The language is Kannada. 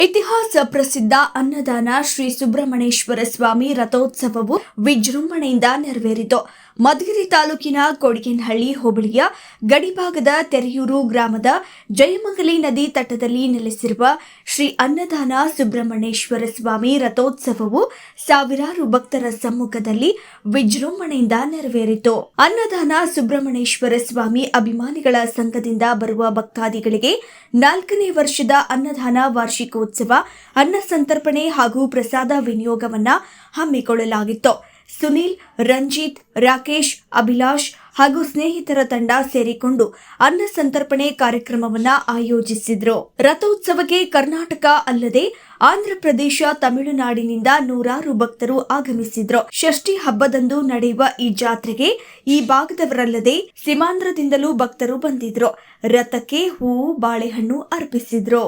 ಇತಿಹಾಸ ಪ್ರಸಿದ್ಧ ಅನ್ನದಾನ ಶ್ರೀ ಸುಬ್ರಹ್ಮಣ್ಯೇಶ್ವರ ಸ್ವಾಮಿ ರಥೋತ್ಸವವು ವಿಜೃಂಭಣೆಯಿಂದ ನೆರವೇರಿತು. ಮಧುಗಿರಿ ತಾಲೂಕಿನ ಕೊಡಿಗೇನಹಳ್ಳಿ ಹೋಬಳಿಯ ಗಡಿಭಾಗದ ತೆರೆಯೂರು ಗ್ರಾಮದ ಜಯಮಂಗಲಿ ನದಿ ತಟದಲ್ಲಿ ನೆಲೆಸಿರುವ ಶ್ರೀ ಅನ್ನದಾನ ಸುಬ್ರಹ್ಮಣ್ಯೇಶ್ವರ ಸ್ವಾಮಿ ರಥೋತ್ಸವವು ಸಾವಿರಾರು ಭಕ್ತರ ಸಮ್ಮುಖದಲ್ಲಿ ವಿಜೃಂಭಣೆಯಿಂದ ನೆರವೇರಿತು. ಅನ್ನದಾನ ಸುಬ್ರಹ್ಮಣ್ಯೇಶ್ವರ ಸ್ವಾಮಿ ಅಭಿಮಾನಿಗಳ ಸಂಘದಿಂದ ಬರುವ ಭಕ್ತಾದಿಗಳಿಗೆ 4ನೇ ವರ್ಷದ ಅನ್ನದಾನ ವಾರ್ಷಿಕೋತ್ಸವ, ಅನ್ನ ಸಂತರ್ಪಣೆ ಹಾಗೂ ಪ್ರಸಾದ ವಿನಿಯೋಗವನ್ನ ಹಮ್ಮಿಕೊಳ್ಳಲಾಗಿತ್ತು. ಸುನೀಲ್, ರಂಜಿತ್, ರಾಕೇಶ್, ಅಭಿಲಾಷ್ ಹಾಗೂ ಸ್ನೇಹಿತರ ತಂಡ ಸೇರಿಕೊಂಡು ಅನ್ನ ಸಂತರ್ಪಣೆ ಕಾರ್ಯಕ್ರಮವನ್ನ ಆಯೋಜಿಸಿದ್ರು. ರಥೋತ್ಸವಕ್ಕೆ ಕರ್ನಾಟಕ ಅಲ್ಲದೆ ಆಂಧ್ರಪ್ರದೇಶ, ತಮಿಳುನಾಡಿನಿಂದ ನೂರಾರು ಭಕ್ತರು ಆಗಮಿಸಿದ್ರು. ಷಷ್ಠಿ ಹಬ್ಬದಂದು ನಡೆಯುವ ಈ ಜಾತ್ರೆಗೆ ಈ ಭಾಗದವರಲ್ಲದೆ ಸೀಮಾಂಧ್ರದಿಂದಲೂ ಭಕ್ತರು ಬಂದಿದ್ರು. ರಥಕ್ಕೆ ಹೂವು, ಬಾಳೆಹಣ್ಣು ಅರ್ಪಿಸಿದ್ರು.